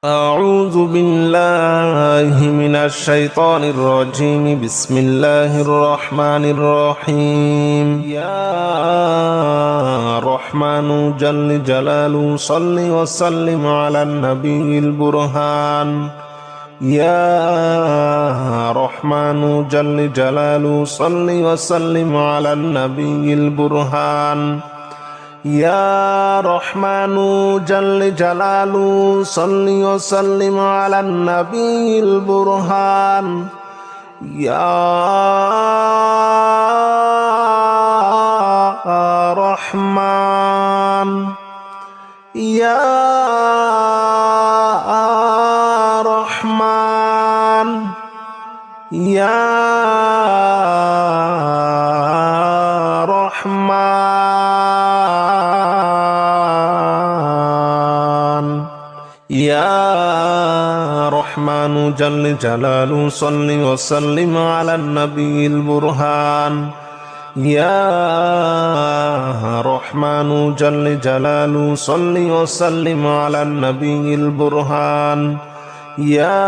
أعوذ بالله من الشيطان الرجيم. بسم الله الرحمن الرحيم. يا رحمن جل جلاله صل وسلم على النبي البرهان. يا رحمن جل جلاله صل وسلم على النبي البرهان. يا رحمن جل جلاله صل وسلم على النبي البرهان. يا رحمن يا رحمن يا رحمن يا رحمن جل جلاله صل وسلم على النبي البرهان. يا رحمن جل جلاله صل وسلم على النبي البرهان. يا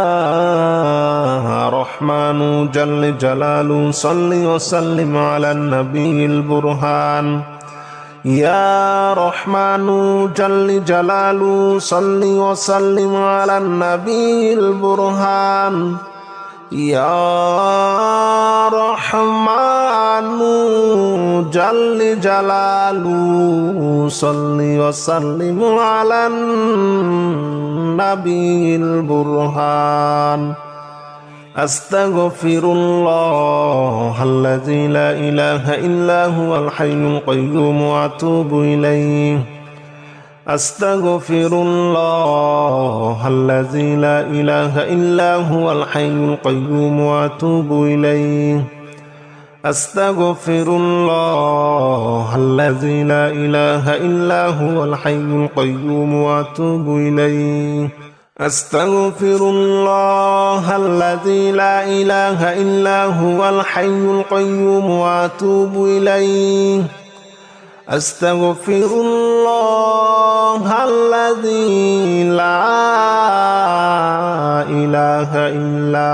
رحمن جل جلاله صل وسلم على النبي البرهان. يا رحمن جل جلاله صل وسلم على النبي البرهان. يا رحمن جل جلاله صل وسلم على النبي البرهان. أستغفر الله الذي لا إله إلا هو الحي القيوم وأتوب إليه. أستغفر الله الذي لا إله إلا هو الحي القيوم وأتوب إليه. أستغفر الله الذي لا إله إلا هو الحي القيوم وأتوب إليه. أستغفر الله الذي لا إله إلا هو الحي القيوم وأتوب إليه. أستغفر الله الذي لا إله إلا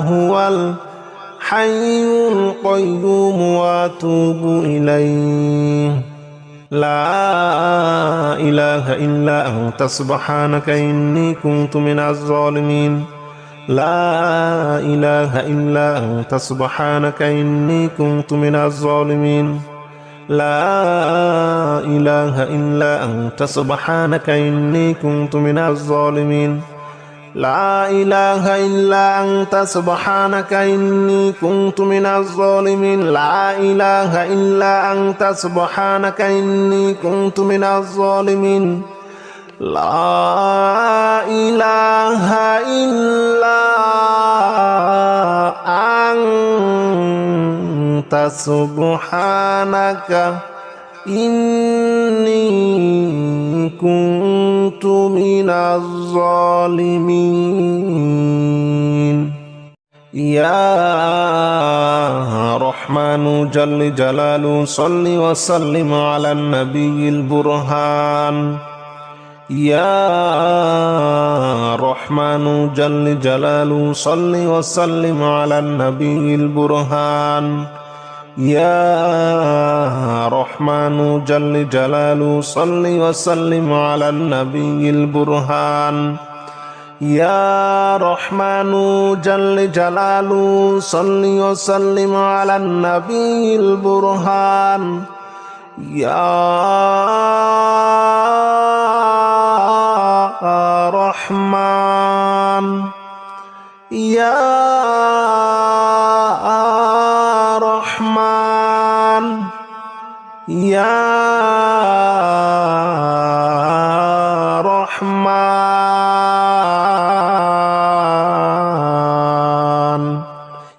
هو الحي القيوم وأتوب إليه. لا إله إلا أنت سبحانك إني كنت من الظالمين. لا إله إلا أنت سبحانك إني كنت من الظالمين. لا إله إلا أنت سبحانك إني كنت من الظالمين. لا إله إلا أنت سبحانك إني كنت من الظالمين. لا إله إلا أنت سبحانك إني كنت من الظالمين. لا إله إلا أنت سبحانك إني كنت من الظالمين. يا رحمن جل جلاله صل وسلم على النبي البرهان. يا رحمن جل جلاله صل وسلم على النبي البرهان. يا رحمن جل جلاله صل وسلم على النبي البرهان. يا رحمن جل جلاله صل وسلم على النبي البرهان. يا رحمن يا رحمن يا رحمن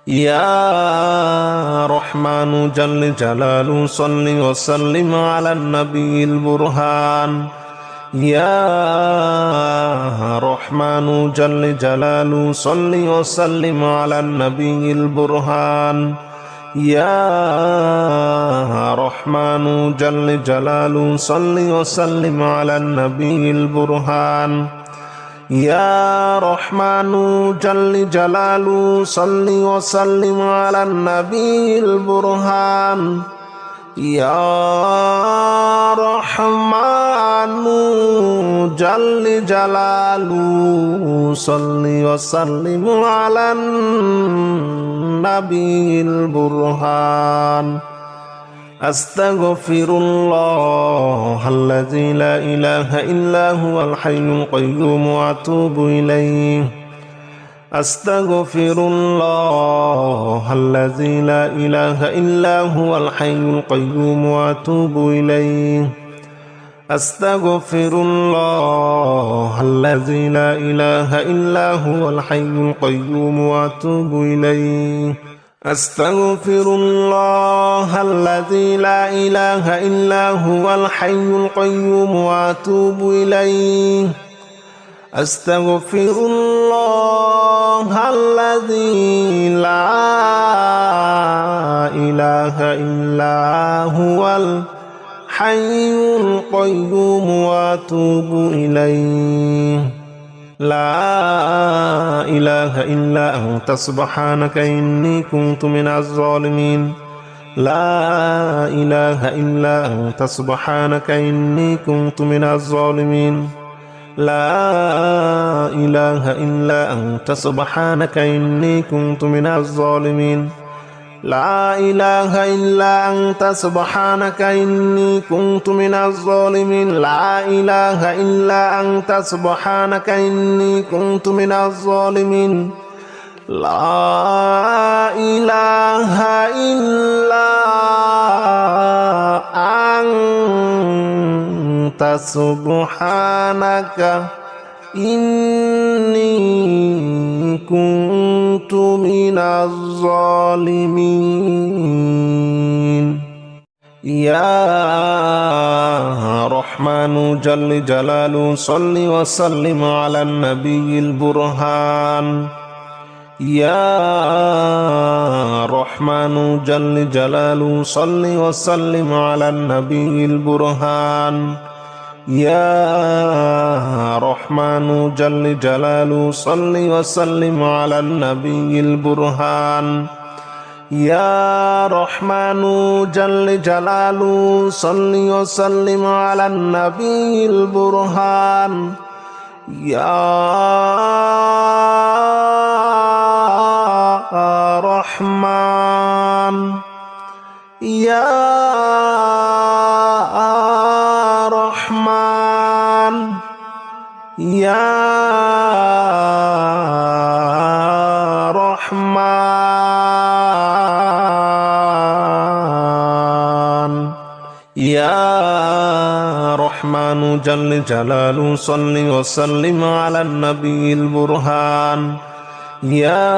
يا رحمن جل جلاله صل وسلم على النبي البرهان. يا رحمن جل جلاله صل وسلم على النبي البرهان. يا رحمن جل جلاله صل وسلم على النبي البرهان. يا رحمن جل جلاله صل وسلم على النبي البرهان يا رحمن جل جلاله صل وسلم على النبي البرهان أستغفر الله الذي لا إله إلا هو الحي القيوم وأتوب إليه أستغفر الله الذي لا إله إلا هو الحي القيوم وأتوب إليه أستغفر الله الذي لا إله إلا هو الحي القيوم وأتوب إليه أستغفر الله الذي لا إله إلا هو الحي القيوم وأتوب إليه أستغفر الله الذي لا إله إلا هو الحي القيوم وأتوب إليه لا إله إلا أنت سبحانك إني كنت من الظالمين لا إله إلا أنت سبحانك إني كنت من الظالمين لا إله إلا أنت سبحانك إني كنت من الظالمين لا إله إلا أنت سبحانك إني كنت من الظالمين لا إله إلا أنت سبحانك إني كنت من الظالمين لا إله إلا أنت سبحانك إني كنت من الظالمين يا رحمن جل جلاله صل وسلم على النبي البرهان يا رحمن جل جلاله صل وسلم على النبي البرهان يا رحمن جل جلاله صل وسلم على النبي البرهان يا رحمن جل جلاله صل وسلم على النبي البرهان يا رحمن يا رحمن يا رحمن يا رحمن جل جلاله صل وسلم على النبي البرهان يا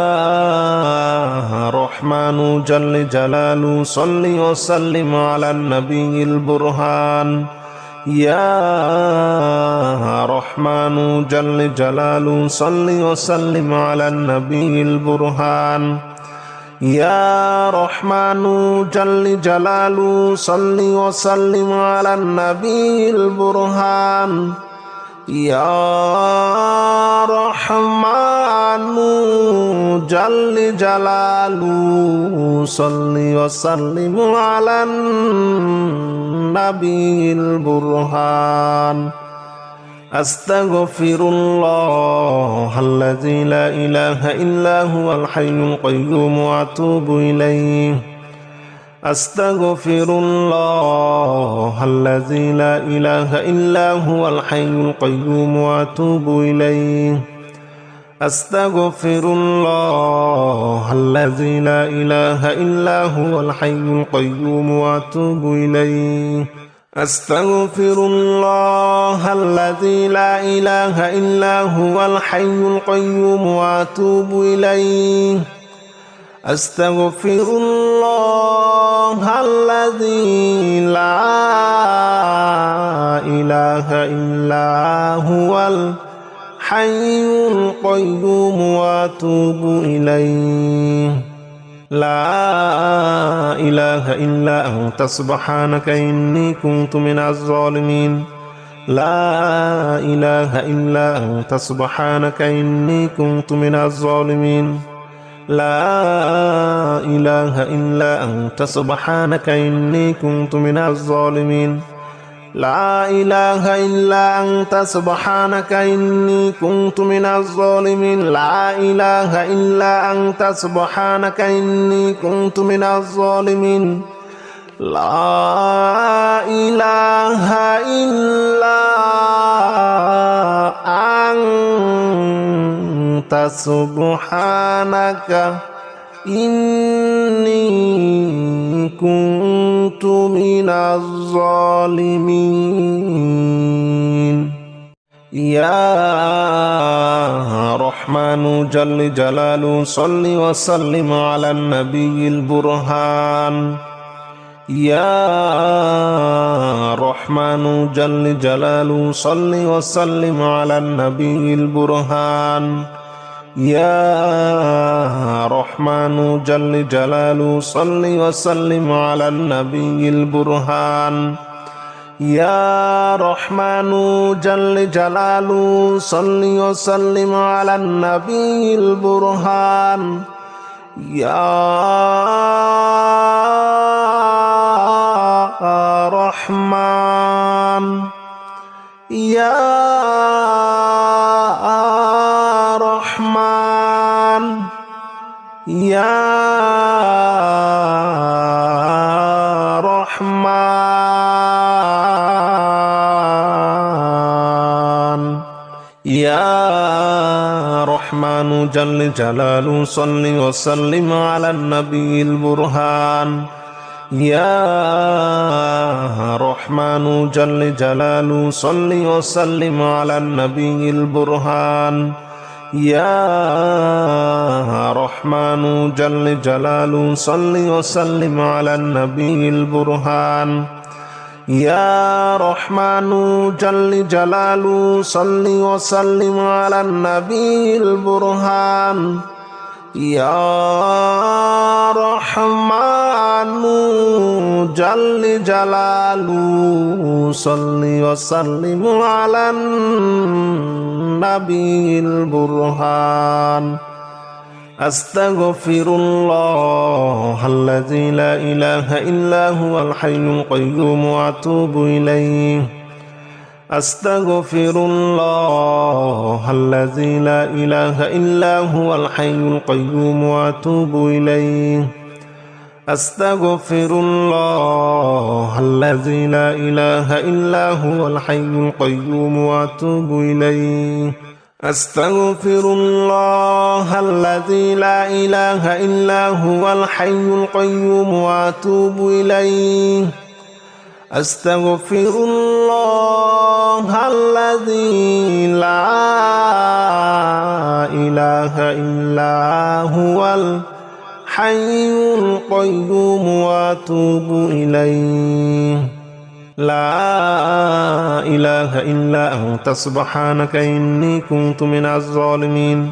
رحمن جل جلاله صل وسلم على النبي البرهان يا رحمن جل جلاله صل وسلم على النبي البرهان يا رحمن جل جلاله صل وسلم على النبي البرهان يا رحمن جل جلاله صل وسلم على النبي البرهان أستغفر الله الذي لا إله إلا هو الحي القيوم وأتوب إليه أستغفر الله الذي لا إله إلا هو الحي القيوم وأتوب إليه أستغفر الله الذي لا إله إلا هو الحي القيوم وأتوب إليه أستغفر الله الذي لا إله إلا هو الحي القيوم وأتوب إليه أستغفر الله الذي لا إله إلا هو الحي القيوم وأتوب إليه لا إله إلا أنت سبحانك إني كنت من الظالمين لا إله إلا أنت سبحانك إني كنت من الظالمين لا إله إلا أنت سبحانك إني كنت من الظالمين لا إله إلا أنت سبحانك إني كنت من الظالمين لا إله إلا أنت سبحانك إني كنت من الظالمين لا إله إلا أنت سبحانك إني كنت من الظالمين يا رحمن جل جلاله صل وسلم على النبي البرهان يا رحمن جل جلاله صل وسلم على النبي البرهان يا رحمن جل جلاله صل وسلم على النبي البرهان يا رحمن جل جلاله صل وسلم على النبي البرهان يا رحمن يا رحمن يا رحمن يا رحمن جل جلاله صل وسلم على النبي البرهان يا رحمن جل جلاله صل وسلم على النبي البرهان يا رحمن جل جلاله صل وسلم على النبي البرهان يا رحمن جل جلاله صل وسلم على النبي البرهان يا رحمن جل جلاله صل وسلم على النبي البرهان أستغفر الله الذي لا إله إلا هو الحي القيوم وأتوب إليه أستغفر الله الذي لا إله إلا هو الحي القيوم وأتوب إليه أستغفر الله الذي لا إله إلا هو الحي القيوم وأتوب إليه أستغفر الله الذي لا إله إلا هو الحي القيوم وأتوب إليه أستغفر الله الذي لا إله إلا هو الحي القيوم وأتوب إليه لا إله إلا أنت سبحانك إني كنت من الظالمين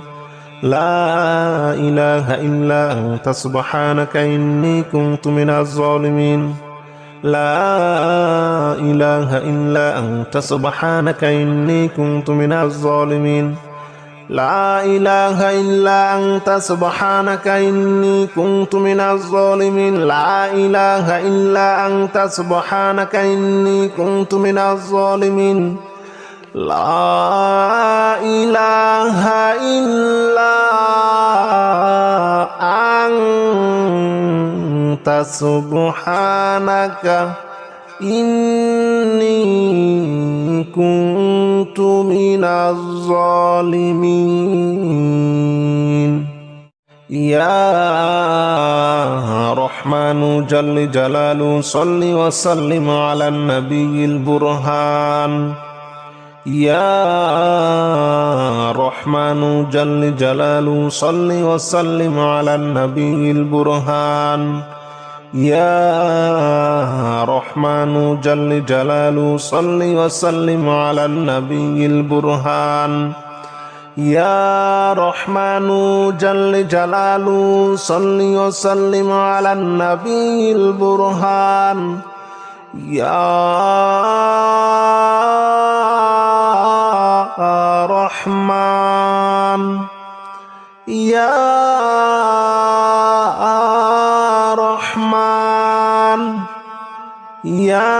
لا إله إلا أنت سبحانك إني كنت من الظالمين لا إله إلا أنت سبحانك إني كنت من الظالمين لا إله إلا أنت سبحانك إني كنت من الظالمين لا إله إلا أنت سبحانك إني كنت من الظالمين لا إله إلا أنت سبحانك إني كنت من الظالمين يا رحمن جل جلاله صل وسلم على النبي البرهان يا رحمن جل جلاله صل وسلم على النبي البرهان يا رحمن جل جلاله صل وسلم على النبي البرهان يا رحمن جل جلاله صل وسلم على النبي البرهان يا রহমান ইয়া রহমান ইয়া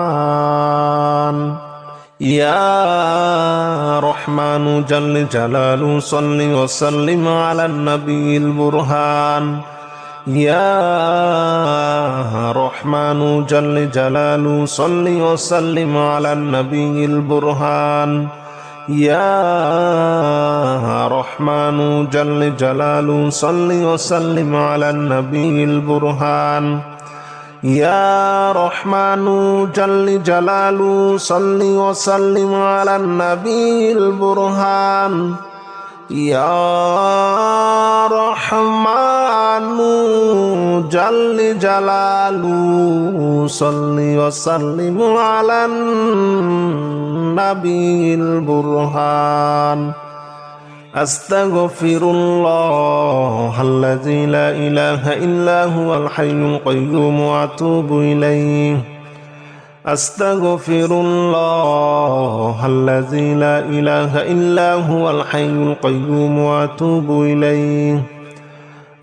রহমান ইয়া রহমানু জাল্লে জালালু সাল্লি ওয়া সাল্লিম আলান নবিয়িল বুরহান ইয়া রহমানু জাল্লে জালালু সাল্লি ওয়া সাল্লিম আলান নবিয়িল বুরহান ইয়া রহমানু জাল্লে জালালু সাল্লি ওয়া সাল্লিম আলান নবিয়িল বুরহান ইয়া রহমানু জাল্লে জালালু সাল্লি ওয়া সাল্লিম আলান নবিয়িল বুরহান ইয়া রহমানু জাল্লে জালালু সাল্লি ওয়া সাল্লিম আলান নবিয়িল বুরহান আস্তাগফিরুল্লাহাল্লাযী লা ইলাহা ইল্লা হুয়াল হাইয়ুল কাইয়্যুম ওয়া আতুবু ইলাইহি আস্তাগফিরুল্লাহাল্লাযী লা ইলাহা ইল্লা হুয়াল হাইয়ুল কাইয়্যুম ওয়া আতুবু ইলাইহি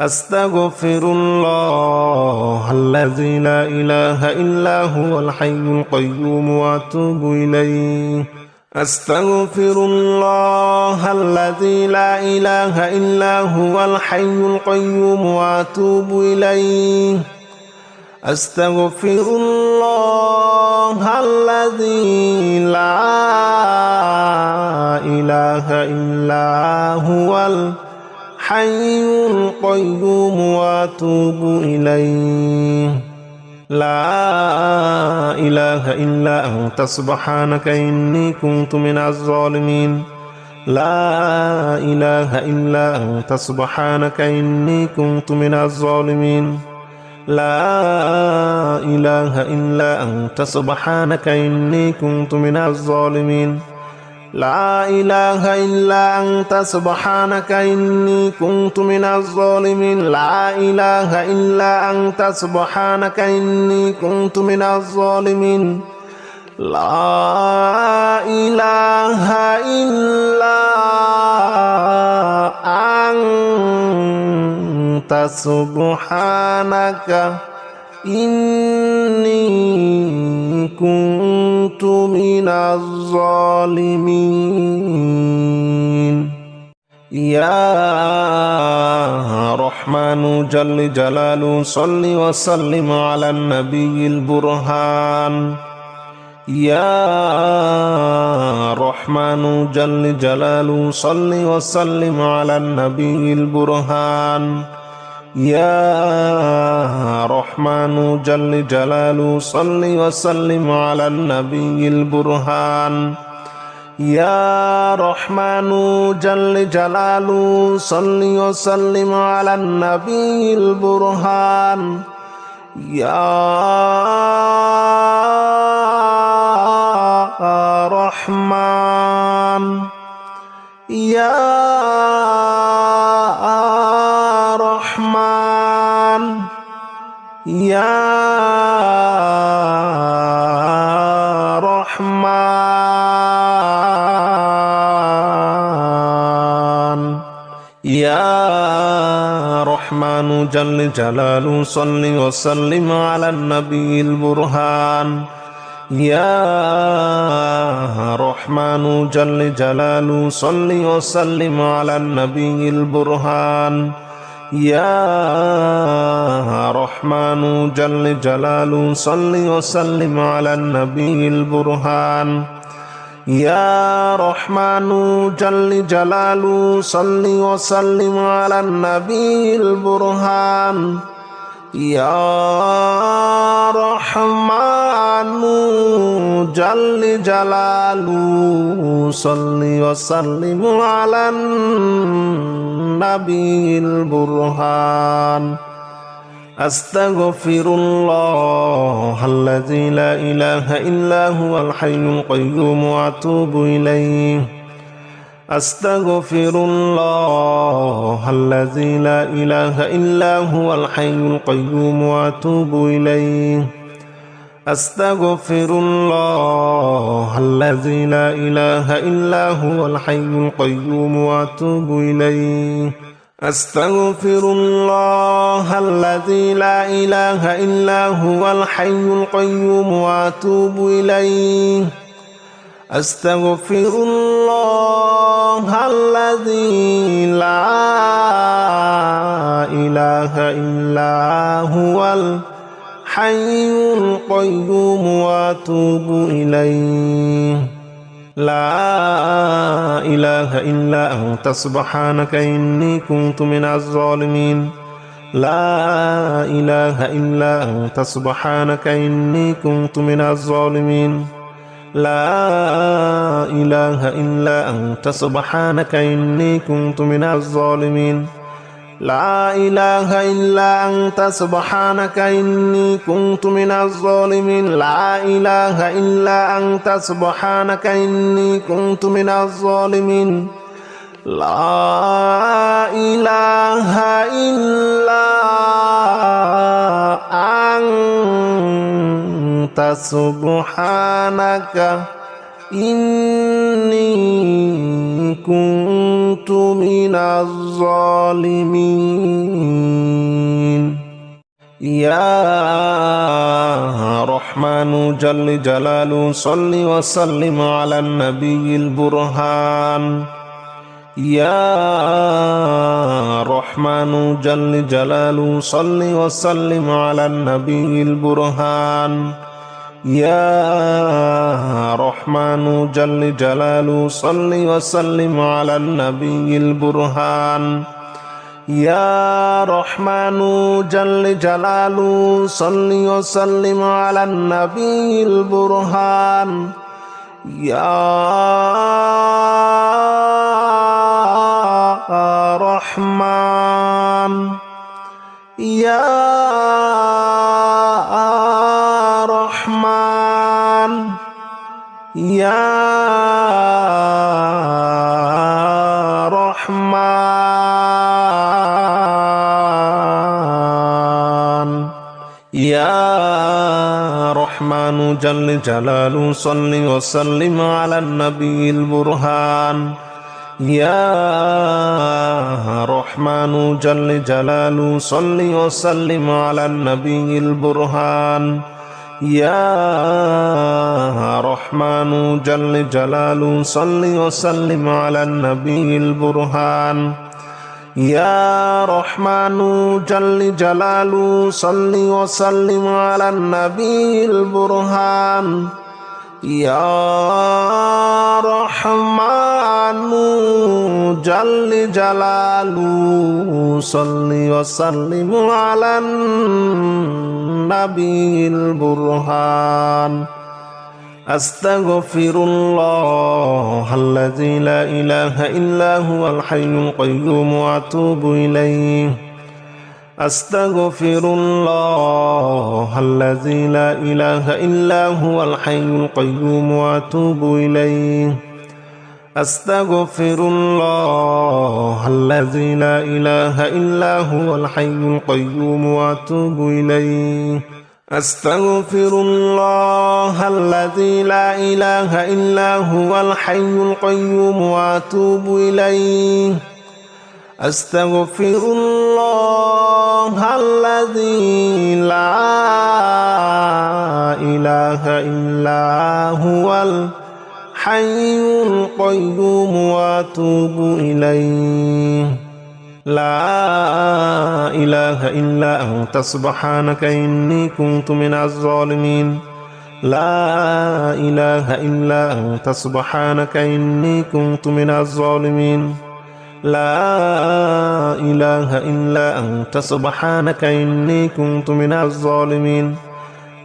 আস্তাগফিরুল্লাহাল্লাযী লা ইলাহা ইল্লা হুয়াল হাইয়ুল কাইয়্যুম ওয়া আতুবু ইলাইহি আস্তাগফিরুল্লাহাল্লাযী লা ইলাহা ইল্লা হুয়াল হাইয়ুল কাইয়্যুম ওয়া আতুবু ইলাইহি আস্তাগফিরুল্লাহাল্লাযী লা ইলাহা ইল্লা হুয়াল হাইয়ুল কাইয়্যুম ওয়া আতুবু ইলাইহি লা ইলাহা ইল্লা আনতা সুবহানাকা ইন্নী কুনতু মিনাজ জালিমিন লা ইলাহা ইল্লা আনতা সুবহানাকা ইন্নী কুনতু মিনাজ জালিমিন লা ইলাহা ইল্লা আনতা সুবহানাকা ইন্নী কুনতু মিনাজ জালিমিন লা ইলাহা ইল্লা আনতা সুবহানাকা ইন্নী কুনতু মিনাজ জালিমিন লা ইলাহা ইল্লা আনতা সুবহানাকা ইন্নী কুনতু মিনাজ জালিমিন লা ইলাহা ইল্লা আনতা সুবহানাকা ইন্নী কুনতু মিনাজ জালিমিন ইয়া রহমানু জাল্লে জালালু সাল্লি ওয়া সাল্লিম আলান নবিয়িল বুরহান ইয়া রহমানু জাল্লে জালালু সাল্লি ওয়া সাল্লিম আলান নবিয়িল বুরহান ইয়া রহমানু জাল্লে জালালু সাল্লি ওয়া সাল্লিম আলান নবিয়িল বুরহান ইয়া রহমানু জাল্লে জালালু সাল্লি ওয়া সাল্লিম আলান নবিয়িল বুরহান ইয়া রহমান ইয়া রহমান ইয়া রহমান ইয়া রহমানু জাল্লে জালালু সাল্লি ওয়া সাল্লিম আলান নবিয়িল বুরহান ইয়া রহমানু জাল্লে জালালু সাল্লি ওয়া সাল্লিম আলান নবিয়িল বুরহান ইয়া রহমানু জাল্লে জালালু সাল্লি ওয়া সাল্লিম আলান নবিয়িল বুরহান ইয়া রহমানু জাল্লে জালালু সাল্লি ওয়া সাল্লিম আলান নবিয়িল বুরহান ইয়া রহমানু জাল্লে জালালু সাল্লি ওয়া সাল্লিম আলান নবিয়িল বুরহান আস্তাগফিরুল্লাহাল্লাযী লা ইলাহা ইল্লা হুয়াল হাইয়ুল কাইয়্যুম ওয়া আতুবু ইলাইহি أستغفر الله الذي لا إله إلا هو الحي القيوم وأتوب إليه أستغفر الله الذي لا إله إلا هو الحي القيوم وأتوب إليه أستغفر الله الذي لا إله إلا هو الحي القيوم وأتوب إليه أستغفر الله الذي لا إله إلا هو الحي القيوم وأتوب إليه لا إله إلا أنت سبحانك إني كنت من الظالمين لا إله إلا أنت سبحانك إني كنت من الظالمين لا إله إلا أنت سبحانك إني كنت من الظالمين لا إله إلا أنت سبحانك إني كنت من الظالمين لا إله إلا أنت سبحانك إني كنت من الظالمين لا إله إلا أنت سبحانك إني كنت من الظالمين يا رحمن جل جلاله صل وسلم على النبي البرهان يا رحمن جل جلاله صل وسلم على النبي البرهان يا رحمن جل جلاله صل وسلم على النبي البرهان يا رحمن جل جلاله صل وسلم على النبي البرهان يا رحمن يا رحمن يا رحمن يا رحمن جل جلاله صل وسلم على النبي البرهان يا رحمن جل جلاله صل وسلم على النبي البرهان يا رحمن جل جلاله صل وسلم على النبي البرهان يا رحمن جل جلاله صل وسلم على النبي البرهان يا رحمن جل جلاله صل وسلم على النبي البرهان أستغفر الله الذي لا إله إلا هو الحي القيوم وأتوب إليه أستغفر الله الذي لا إله إلا هو الحي القيوم وأتوب إليه أستغفر الله الذي لا إله إلا هو الحي القيوم وأتوب إليه أستغفر الله الذي لا إله إلا هو الحي القيوم وأتوب إليه أستغفر الله الذي لا إله إلا هو الحي القيوم وأتوب إليه لا إله إلا أنت سبحانك إني كنت من الظالمين لا إله إلا أنت سبحانك إني كنت من الظالمين لا إله إلا أنت سبحانك إني كنت من الظالمين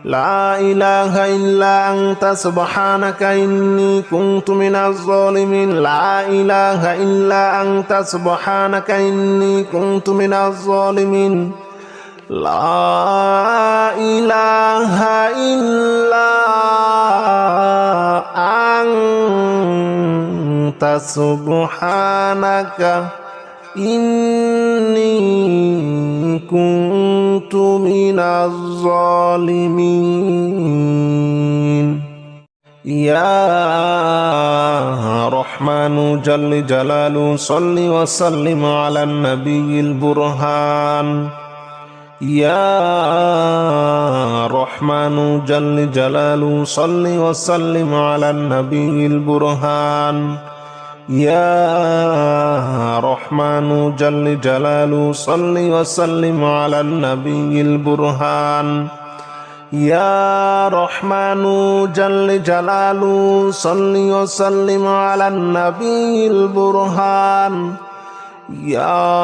لا إله إلا أنت سبحانك إني كنت من الظالمين لا إله إلا أنت سبحانك إني كنت من الظالمين لا إله إلا سبحانك إني كنت من الظالمين يا رحمن جل جلاله صل وسلم على النبي البرهان يا رحمن جل جلاله صل وسلم على النبي البرهان يا رحمن جل جلاله صل وسلم على النبي البرهان يا رحمن جل جلاله صل وسلم على النبي البرهان يا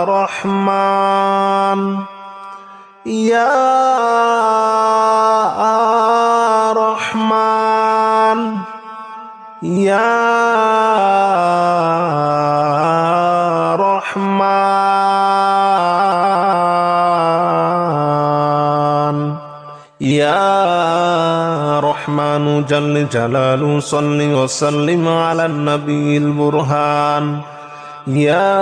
رحمن يا رحمن يا رحمن يا رحمن جل جلاله صل وسلم على النبي البرهان يا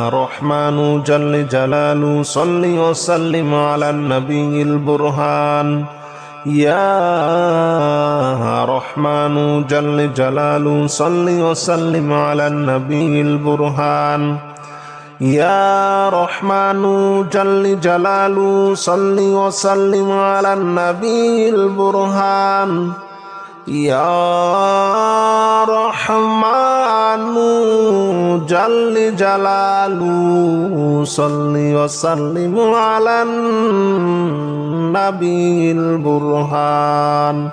رحمن جل جلاله صل وسلم على النبي البرهان يا رحمن جل جلاله صل وسلم على النبي البرهان يا رحمن جل جلاله صل وسلم على النبي البرهان يا رحمن جل جلاله صل وسلم على النبي البرهان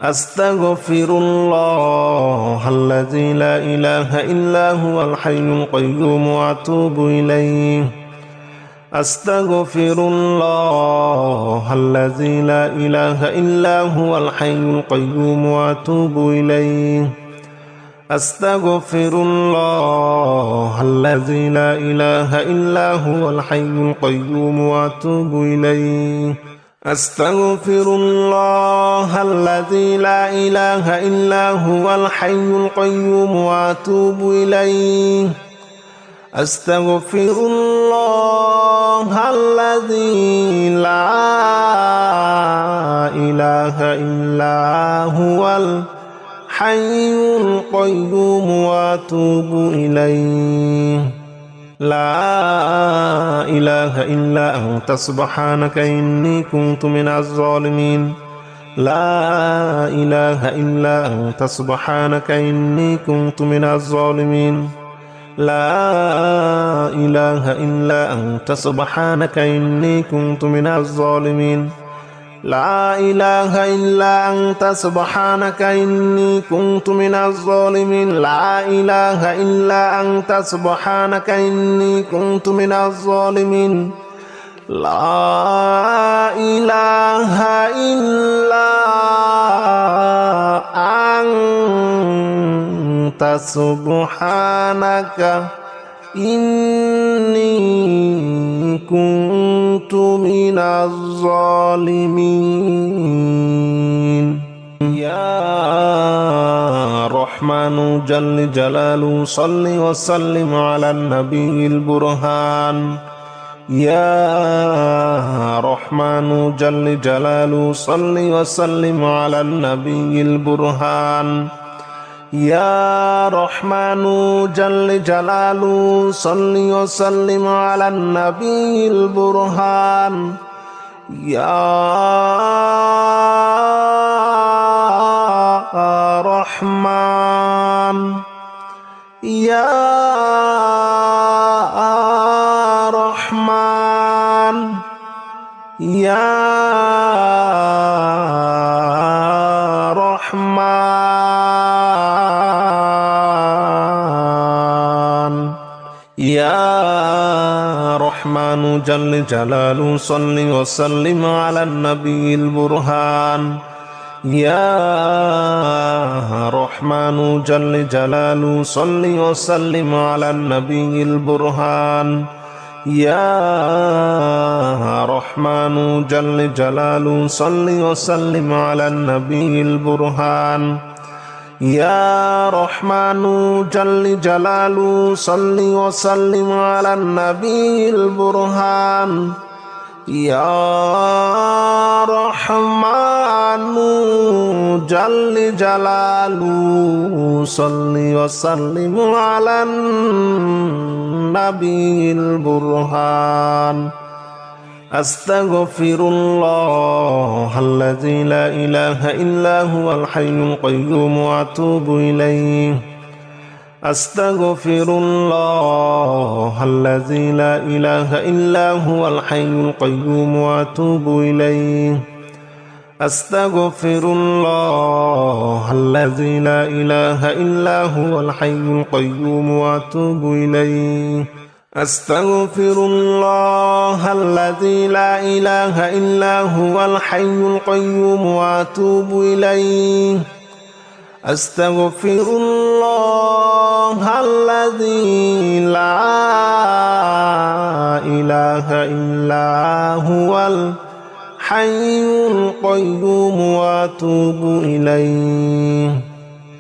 أستغفر الله الذي لا إله إلا هو الحي القيوم وأتوب إليه أستغفر الله الذي لا إله إلا هو الحي القيوم وأتوب إليه أستغفر الله الذي لا إله إلا هو الحي القيوم وأتوب إليه أستغفر الله الذي لا إله إلا هو الحي القيوم وأتوب إليه أستغفر الله الذي لا إله إلا هو الحي القيوم وأتوب إليه لا إله إلا أنت سبحانك إني كنت من الظالمين لا إله إلا أنت سبحانك إني كنت من الظالمين لا إله إلا أنت سبحانك إني كنت من الظالمين لا إله إلا أنت سبحانك إني كنت من الظالمين لا إله إلا أنت سبحانك إني كنت من الظالمين لا إله إلا أنت سبحانك إني كنت من الظالمين يا رحمن جل جلاله صل وسلم على النبي البرهان يا رحمن جل جلاله صل وسلم على النبي البرهان يا رحمن جل جلاله صل وسلم على النبي البرهان يا رحمن يا رحمن يا رحمن يا رحمن جل جلاله صل وسلم على النبي البرهان يا رحمن جل جلاله صل وسلم على النبي البرهان يا رحمن جل جلاله صل وسلم على النبي البرهان يا رحمن جل جلاله صل وسلم على النبي البرهان يا رحمن جل جلاله صل وسلم على النبي البرهان أستغفر الله الذي لا إله إلا هو الحي القيوم وأتوب إليه أستغفر الله الذي لا إله إلا هو الحي القيوم وأتوب إليه أستغفر الله الذي لا إله إلا هو الحي القيوم وأتوب إليه أستغفر الله الذي لا إله إلا هو الحي القيوم وأتوب إليه أستغفر الله الذي لا إله إلا هو الحي القيوم وأتوب إليه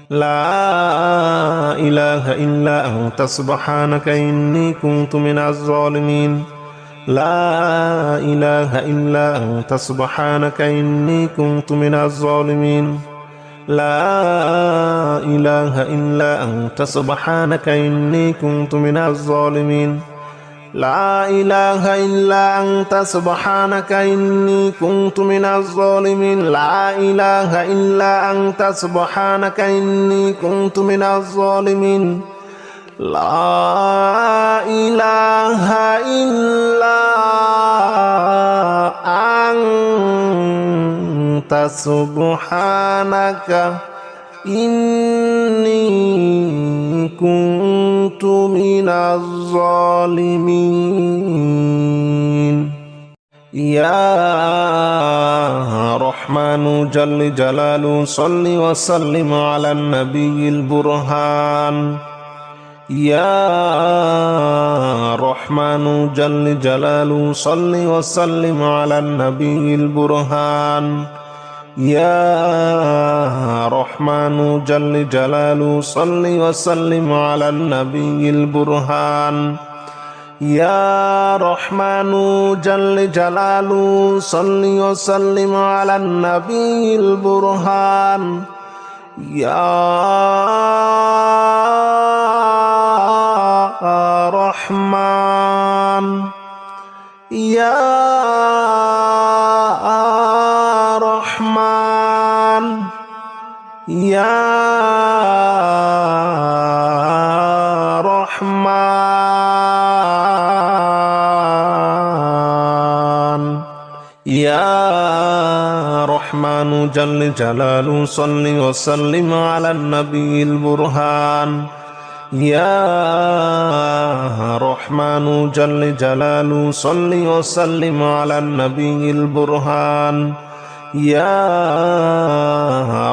لا إله إلا أنت سبحانك إني كنت من الظالمين لا إله إلا أنت سبحانك إني كنت من الظالمين لا إله إلا أنت سبحانك إني كنت من الظالمين لا إله إلا أنت سبحانك إني كنت من الظالمين لا إله إلا أنت سبحانك إني كنت من الظالمين لا إله إلا أنت سبحانك إني كنت من الظالمين يا رحمن جل جلاله صل وسلم على النبي البرهان يا رحمن جل جلاله صل وسلم على النبي البرهان يا رحمن جل جلاله صل وسلم على النبي البرهان يا رحمن جل جلاله صل وسلم على النبي البرهان يا رحمن يا رحمن يا رحمن يا رحمن جل جلاله صل وسلم على النبي البرهان يا رحمن جل جلاله صل وسلم على النبي البرهان يا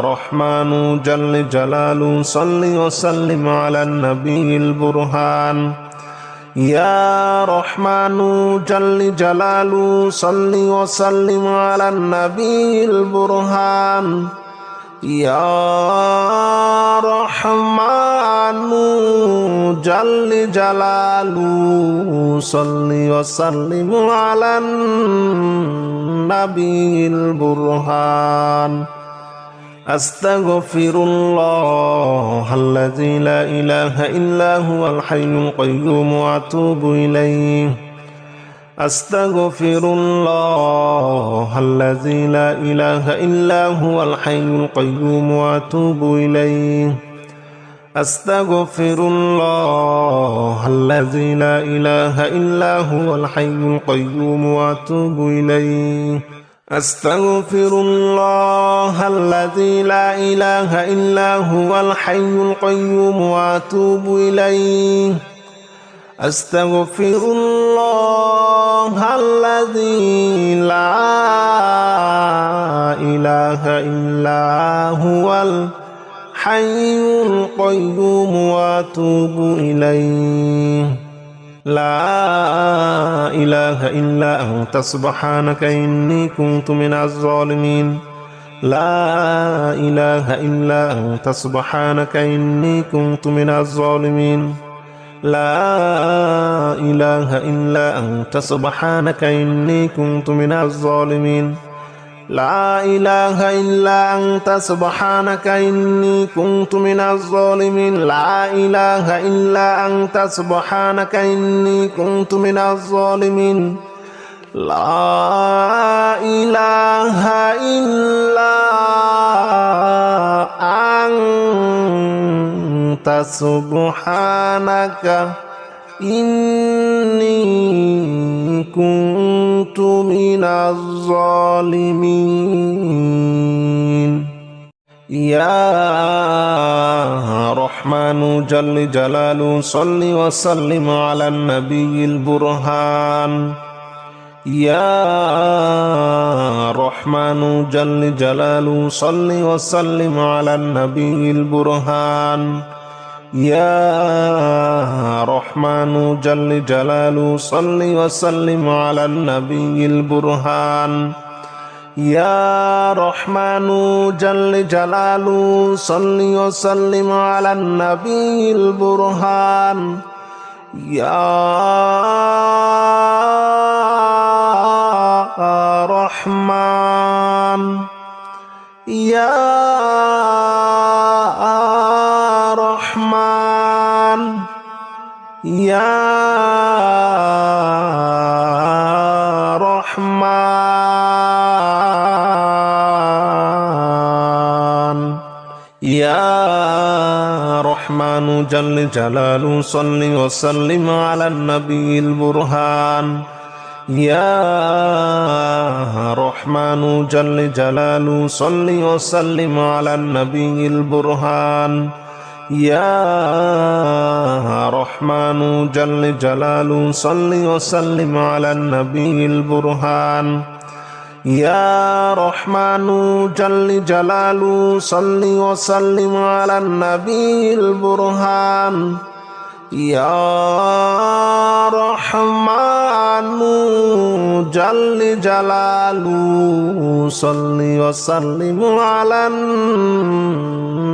رحمن جل جلاله صل وسلم على النبي البرهان يا رحمن جل جلاله صل وسلم على النبي البرهان يا رحمن جل جلاله صل وسلم على النبي البرهان أستغفر الله الذي لا إله إلا هو الحي القيوم وأتوب إليه أستغفر الله الذي لا إله إلا هو الحي القيوم وأتوب إليه أستغفر الله الذي لا إله إلا هو الحي القيوم وأتوب إليه أستغفر الله الذي لا إله إلا هو الحي القيوم وأتوب إليه أستغفر الله الذي لا إله إلا هو الحي القيوم وأتوب إليه لا إله إلا أنت سبحانك إني كنت من الظالمين لا إله إلا أنت سبحانك إني كنت من الظالمين لا إله إلا أنت سبحانك إني كنت من الظالمين لا إله إلا أنت سبحانك إني كنت من الظالمين لا إله إلا أنت سبحانك إني كنت من الظالمين لا إله إلا أنت سبحانك إني كنت من الظالمين يا رحمن جل جلاله صل وسلم على النبي البرهان يا رحمن جل جلاله صل وسلم على النبي البرهان يا رحمن جل جلاله صل وسلم على النبي البرهان يا رحمن جل جلاله صل وسلم على النبي البرهان يا رحمن يا رحمن يا رحمن يا رحمن جل جلاله صل وسلم على النبي البرهان يا رحمن جل جلاله صل وسلم على النبي البرهان يا رحمن جل جلاله صل وسلم على النبي البرهان يا رحمن جل جلاله صل وسلم على النبي البرهان يا رحمن جل جلاله صل وسلم على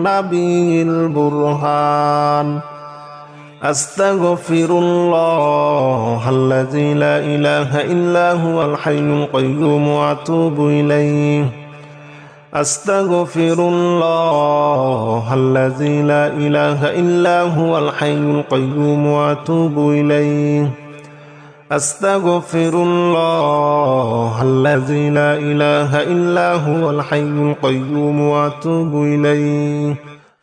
النبي البرهان أستغفر الله الذي لا إله إلا هو الحي القيوم وأتوب إليه أستغفر الله الذي لا إله إلا هو الحي القيوم وأتوب إليه أستغفر الله الذي لا إله إلا هو الحي القيوم وأتوب إليه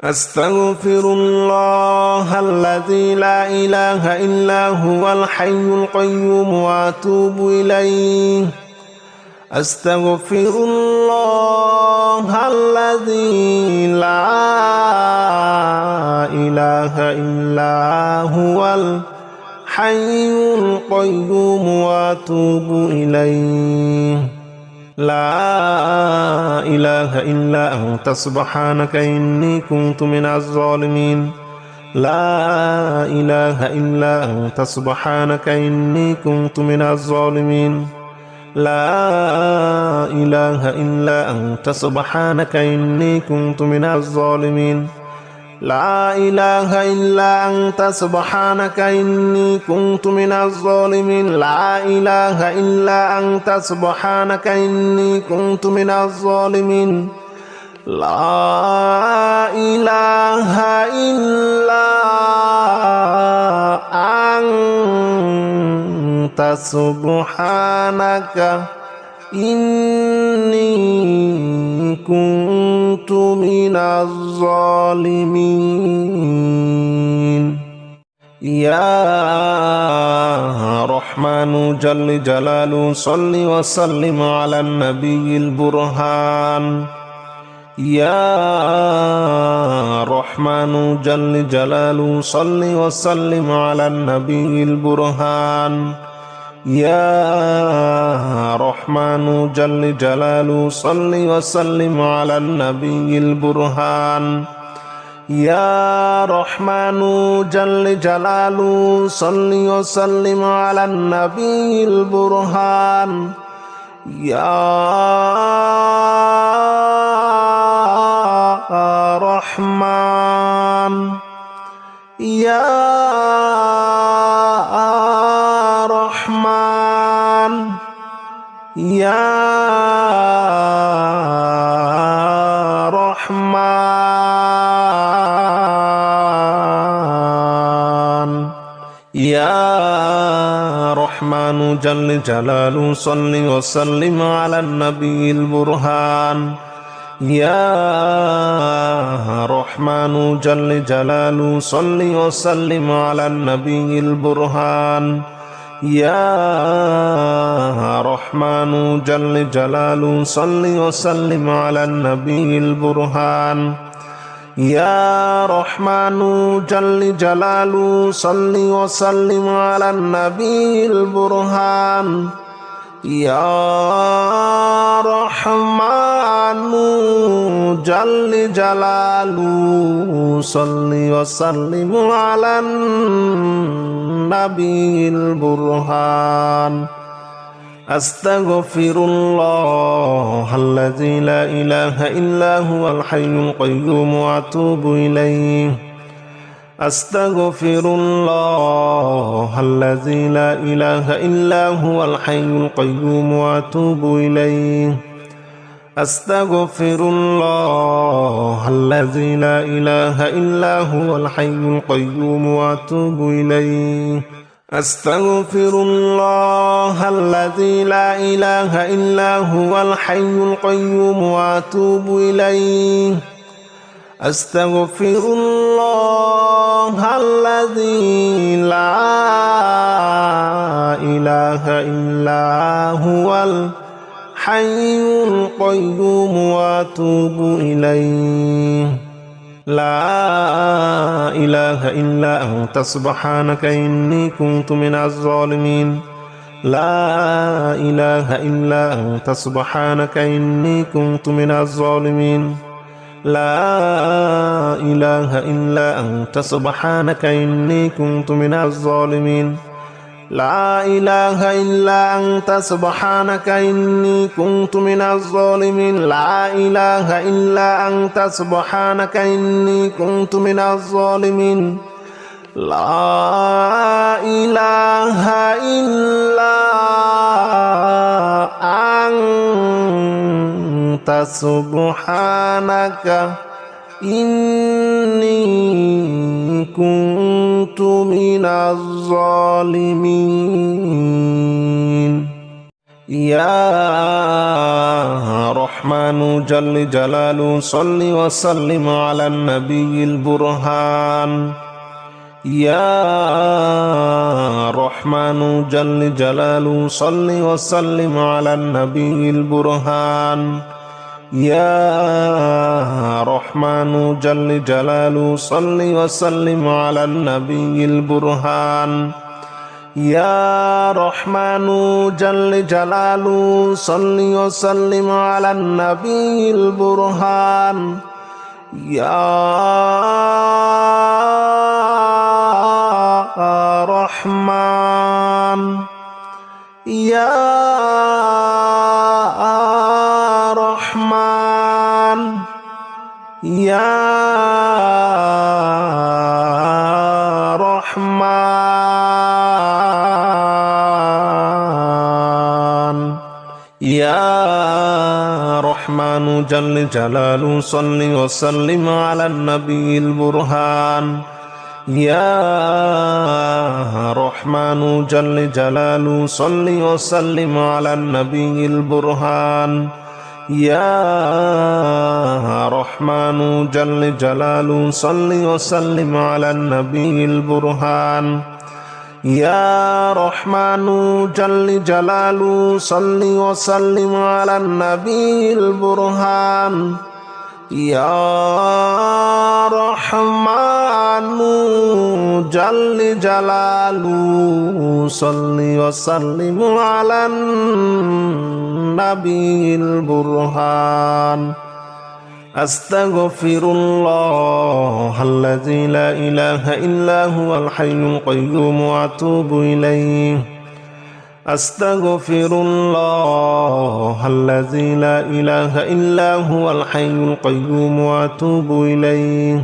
أستغفر الله الذي لا إله إلا هو الحي القيوم وأتوب إليه أستغفر الله الذي لا إله إلا هو الحي القيوم وأتوب إليه لا إله إلا أنت سبحانك إني كنت من الظالمين لا إله إلا أنت سبحانك إني كنت من الظالمين لا إله إلا أنت سبحانك إني كنت من الظالمين لا إله إلا أنت سبحانك إني كنت من الظالمين لا إله إلا أنت سبحانك إني كنت من الظالمين لا إله إلا أنت سبحانك إني كنت من الظالمين يا رحمن جل جلاله صل وسلم على النبي البرهان يا رحمن جل جلاله صل وسلم على النبي البرهان يا رحمن جل جلاله صل وسلم على النبي البرهان يا رحمن جل جلاله صل وسلم على النبي البرهان يا رحمن يا رحمن يا رحمن يا رحمن جل جلاله صل وسلم على النبي البرهان يا رحمن جل جلاله صل وسلم على النبي البرهان يا رحمن جل جلاله صل وسلم على النبي البرهان يا رحمن جل جلاله صل وسلم على النبي البرهان يا رحمن جل جلاله صل وسلم على النبي البرهان أستغفر الله الذي لا إله إلا هو الحي القيوم وأتوب إليه أستغفر الله الذي لا إله إلا هو الحي القيوم وأتوب إليه أستغفر الله الذي لا إله إلا هو الحي القيوم وأتوب إليه أستغفر الله الذي لا إله إلا هو الحي القيوم وأتوب إليه أستغفر الله الذي لا إله إلا هو الحي القيوم وأتوب إليه لا إله إلا أنت سبحانك إني كنت من الظالمين لا إله إلا أنت سبحانك إني كنت من الظالمين لا إله إلا أنت سبحانك إني كنت من الظالمين لا إله إلا أنت سبحانك إني كنت من الظالمين لا إله إلا أنت سبحانك إني كنت من الظالمين لا إله إلا أنت سبحانك إني كنت من الظالمين يا رحمن جل جلاله صل وسلم على النبي البرهان يا رحمن جل جلاله صل وسلم على النبي البرهان يا رحمن جل جلاله صل وسلم على النبي البرهان يا رحمن جل جلاله صل وسلم على النبي البرهان يا رحمن يا رحمن يا رحمن يا رحمن جل جلاله صل وسلم على النبي البرهان يا رحمن جل جلاله صل وسلم على النبي البرهان يا رحمن جل جلاله صل وسلم على النبي البرهان يا رحمن جل جلاله صل وسلم على النبي البرهان يا رحمن جل جلاله صل وسلم على النبي البرهان أستغفر الله الذي لا إله إلا هو الحي القيوم وأتوب إليه أستغفر الله الذي لا إله إلا هو الحي القيوم وأتوب إليه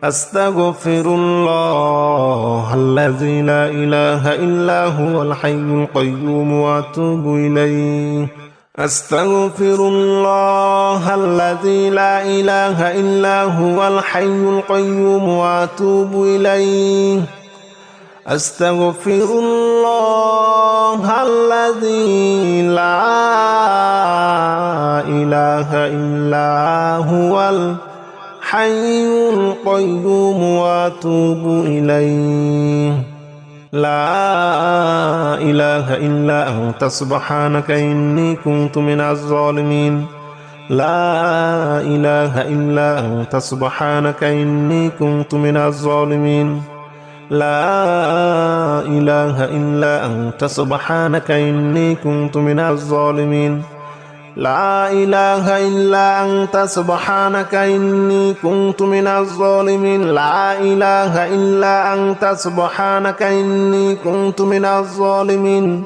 أستغفر الله الذي لا إله إلا هو الحي القيوم وأتوب إليه أستغفر الله الذي لا إله إلا هو الحي القيوم وأتوب إليه أستغفر الله الذي لا إله إلا هو الحي القيوم وأتوب إليه لا إله إلا أنت سبحانك إني كنت من الظالمين لا إله إلا أنت سبحانك إني كنت من الظالمين لا إله إلا أنت سبحانك إني كنت من الظالمين لا إله إلا أنت سبحانك إني كنت من الظالمين لا إله إلا أنت سبحانك إني كنت من الظالمين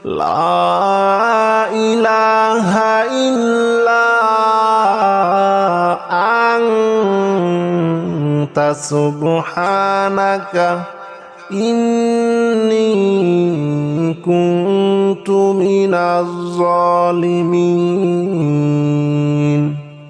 لا إله إلا أنت سبحانك إني كنت من الظالمين.